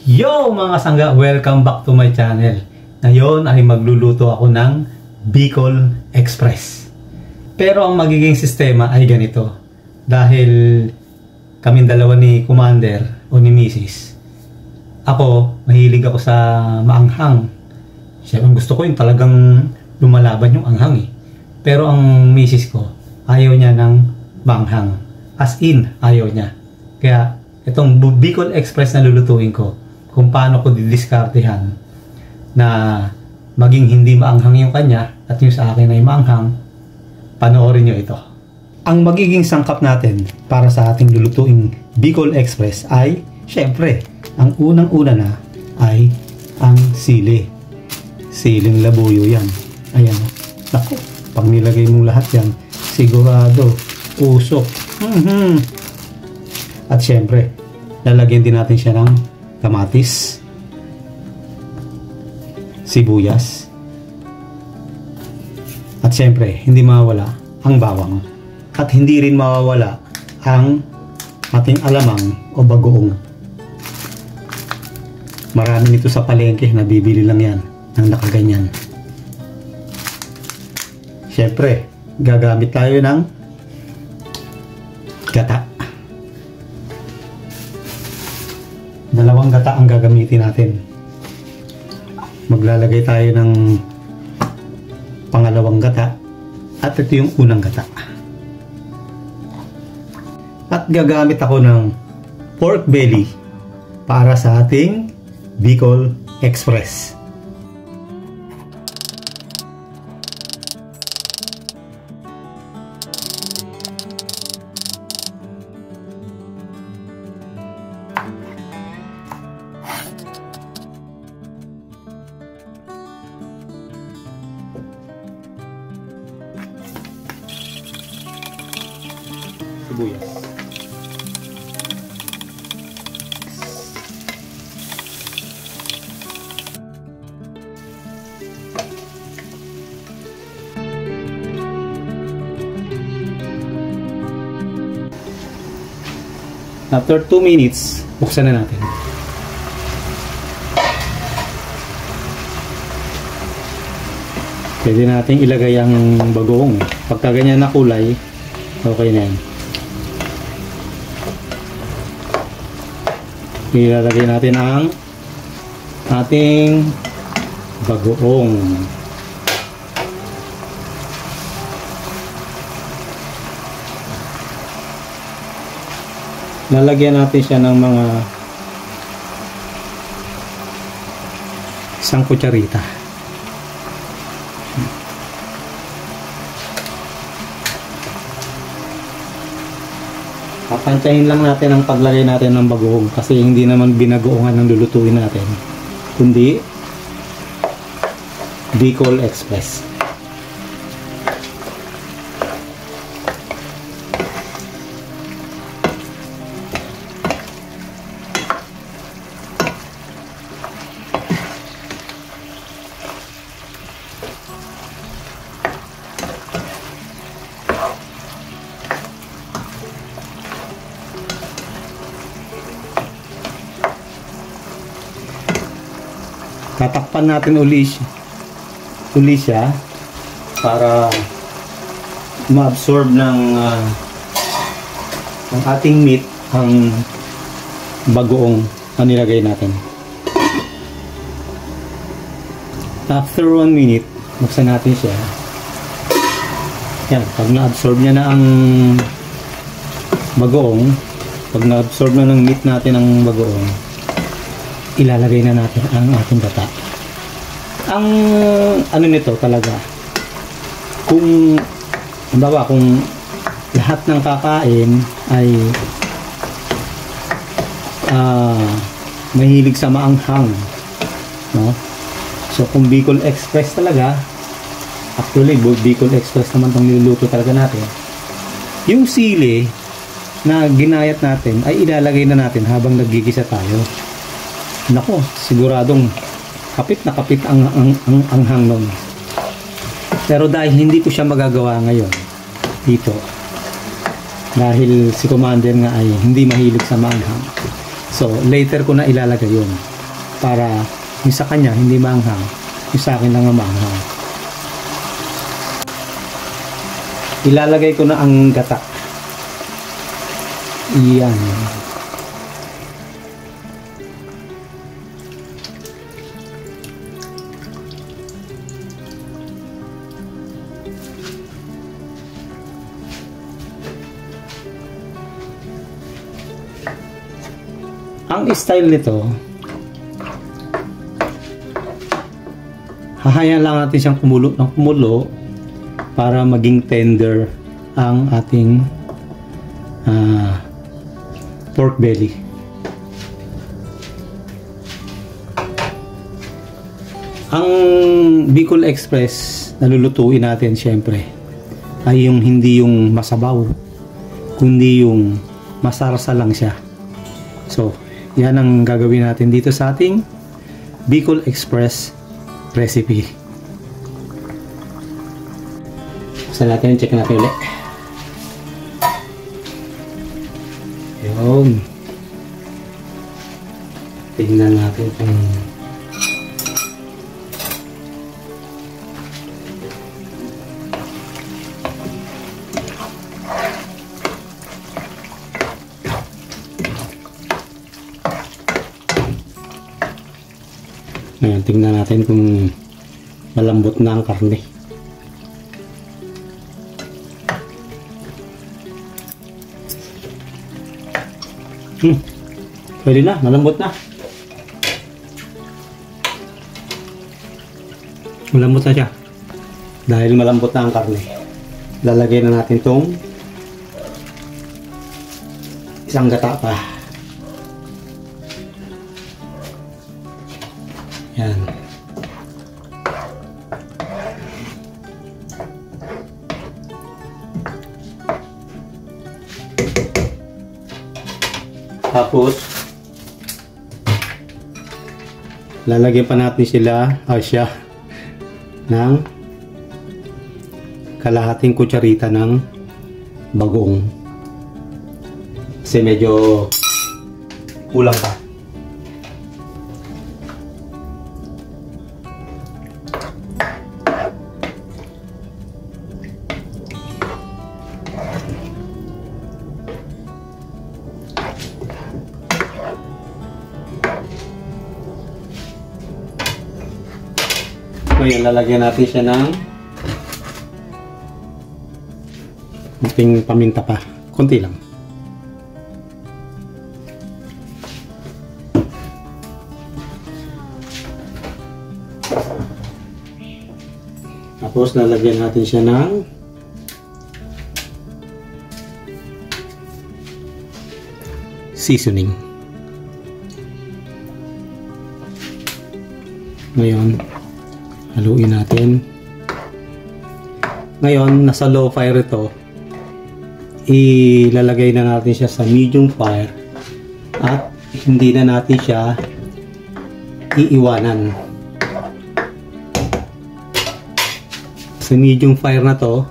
Yo mga sangga! Welcome back to my channel. Ngayon ay magluluto ako ng Bicol Express. Pero ang magiging sistema ay ganito. Dahil kaming dalawa ni Commander o ni Mrs. Ako, mahilig ako sa maanghang. Siyempre gusto ko yung talagang lumalaban yung anghang eh. Pero ang Mrs. ko, ayaw niya ng maanghang. As in, ayaw niya. Kaya itong Bicol Express na lulutuin ko, kung paano ko didiskartehan na maging hindi maanghang yung kanya at yung sa akin ay maanghang, panoorin nyo ito. Ang magiging sangkap natin para sa ating lulutuing Bicol Express ay, syempre, ang unang-una na ay ang sili. Siling labuyo yan. Ayan. Naku, pag nilagay mong lahat yan, sigurado, usok. At syempre, lalagyan din natin siya ng kamatis, sibuyas, at syempre, hindi mawawala ang bawang. At hindi rin mawawala ang ating alamang o bagoong. Marami nito sa palengke, nabibili lang yan ng nakaganyan. Syempre, gagamit tayo ng gata. Dalawang gata ang gagamitin natin. Maglalagay tayo ng pangalawang gata at ito yung unang gata. At gagamit ako ng pork belly para sa ating Bicol Express. Sibuyas. After 2 minutes, buksan na natin. Pwede natin ilagay ang bagoong. Pagka ganyan na kulay, okay na yan. Ilalagay natin ang ating bagoong. Lalagyan natin siya ng mga 1 kutsarita. Papantayin lang natin ang paglagay natin ng bagoong kasi hindi naman binagoongan ng lulutuin natin, kundi Bicol Express. Tatakpan natin uli siya para ma-absorb ng ating meat ang bagoong na nilagay natin. After 1 minute, buksan natin siya. Yan, pag na-absorb niya na ang bagoong, pag na-absorb na ng meat natin ang bagoong, ilalagay na natin ang ating gata. Ang ano nito talaga, kung halimbawa kung lahat ng kakain ay mahilig sa maanghang, no? So kung Bicol Express talaga, actually Bicol Express naman itong niluluto talaga natin, yung sili na ginayat natin ay ilalagay na natin habang naggigisa tayo. Nako, siguradong kapit na kapit ang anghang nun. Pero dahil hindi ko siya magagawa ngayon dito, dahil si Commander nga ay hindi mahilig sa maanghang, So, later ko na ilalagay yun. Para yung sa kanya hindi maanghang, yung sa akin lang ang maanghang. Ilalagay ko na ang gata. Iyan. Ang style nito, hahayaan lang natin siyang kumulo ng kumulo para maging tender ang ating pork belly. Ang Bicol Express na lulutuin natin syempre ay yung hindi yung masabaw, kundi yung masarsa lang siya. So, yan ang gagawin natin dito sa ating Bicol Express recipe. Buksan natin, check natin ulit. Yun. Tignan natin kung ngayon, tingnan natin kung malambot na ang karne. Pwede na, malambot na. Malambot na siya. Dahil malambot na ang karne, lalagay na natin tong isang gata pa. Yan. Tapos lalagyan pa natin siya ng kalahating kutsarita ng bagoong. Kasi medyo kulang pa. Ngayon, lalagyan natin siya ng konting paminta pa. Konti lang. Tapos, lalagyan natin siya ng seasoning. Ngayon, haluin natin. Ngayon, nasa low fire ito. Ilalagay na natin siya sa medium fire at hindi na natin siya iiwanan. Sa medium fire na to,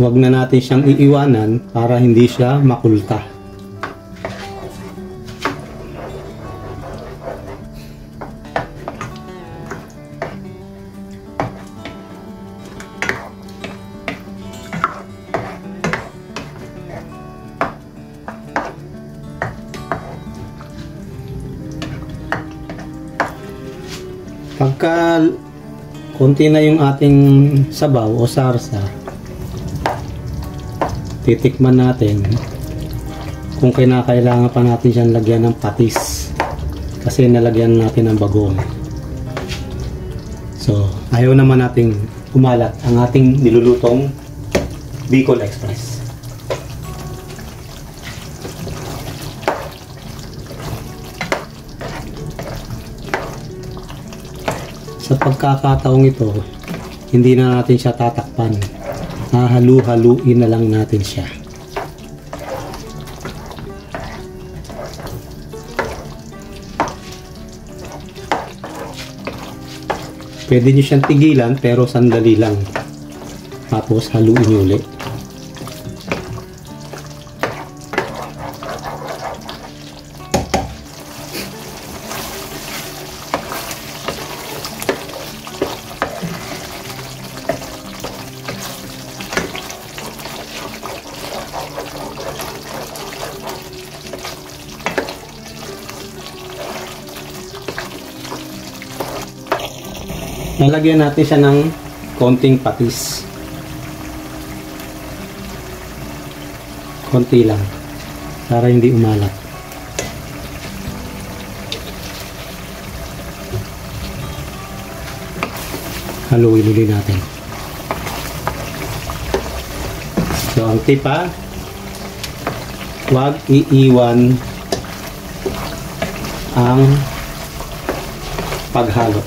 huwag na natin siyang iiwanan para hindi siya makulta. Pagka konti na yung ating sabaw o sarsa, titikman natin kung kinakailangan pa natin siyang lagyan ng patis kasi nalagyan natin ng bagoong. So, ayaw naman nating kumalat ang ating nilulutong Bicol Express. Sa pagkakataong ito, hindi na natin siya tatakpan. Hahalu-haluin na lang natin siya. Pwede nyo siyang tigilan pero sandali lang. Tapos haluin nyo ulit. Lalagyan natin siya ng konting patis. Konti lang para hindi umalat. Haluin ulit natin. So ang tip ha, huwag iiwan ang paghalo.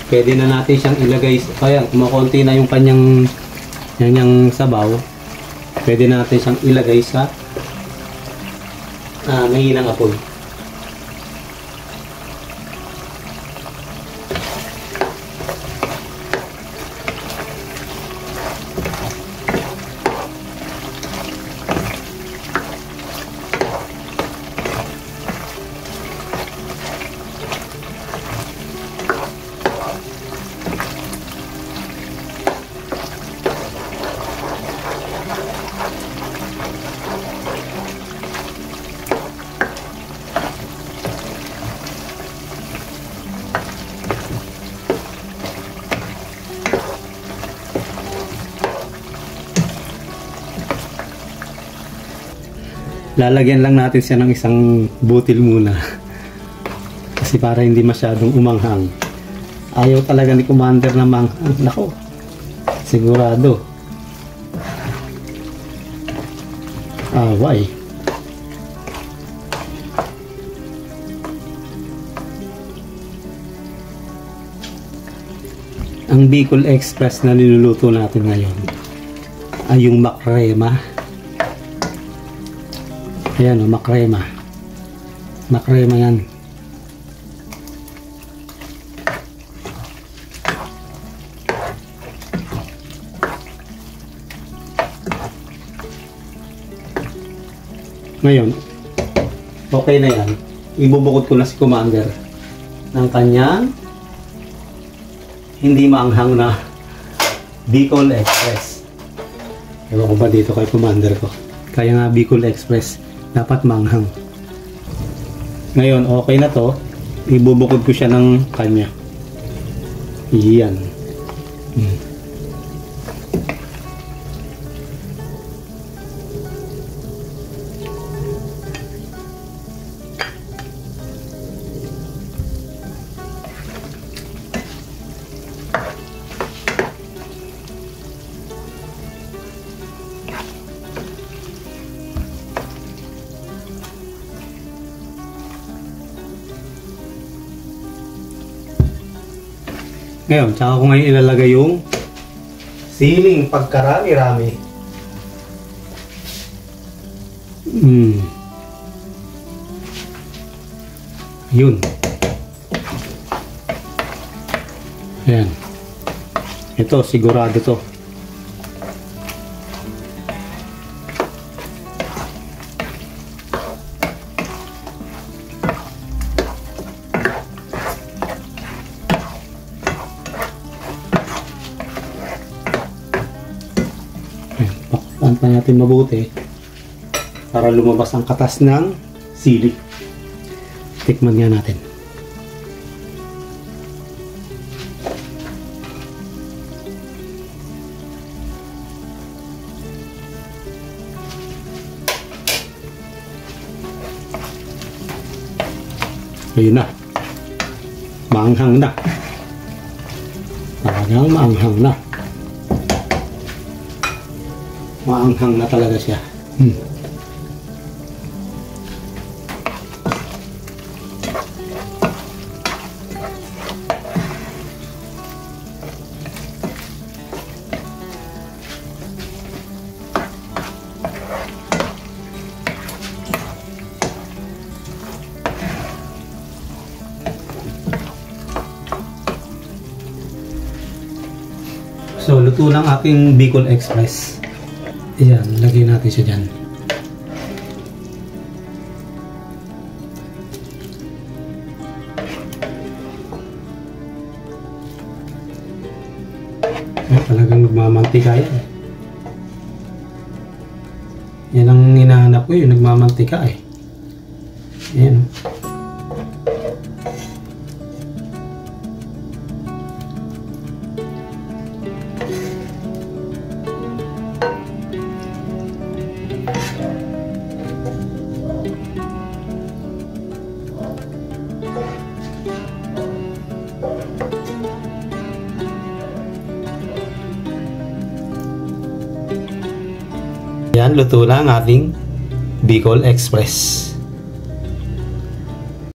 Pwede na natin siyang ilagay, kaya kumakonti na yung kanyang sabaw, pwede na natin siyang ilagay sa mahinang apoy. Lalagyan lang natin siya ng isang butil muna. Kasi para hindi masyadong umanghang. Ayaw talaga ni Commander na manghang. Nako, sigurado. Away. Ang Bicol Express na niluluto natin ngayon ay yung makrema. Ayan o, makrema. Makrema yan. Ngayon, okay na yan. Ibubukod ko na si Commander ng kanyang hindi maanghang na Bicol Express. Ewan ko ba dito kay Commander ko. Kaya nga Bicol Express dapat manghang. Ngayon, okay na to. Ibubukod ko siya ng kanya. Iyan. Ngayon, tsaka ko ngayon ilalagay yung siling pagkarami-rami. Yun. Ayan. Ito, sigurado to. Pakpan pa natin mabuti para lumabas ang katas ng sili. Tikman nga natin. Ayun na. Maanghang na. Talagang maanghang na. Maanghang na talaga siya. So, luto ng aking Bicol Express. Ayan, lagay natin siya dyan. Ay, talagang nagmamantika yan. Yan ang hinahanap ko, yung nagmamantika eh. Ayan. Yan, luto na ang ating Bicol Express.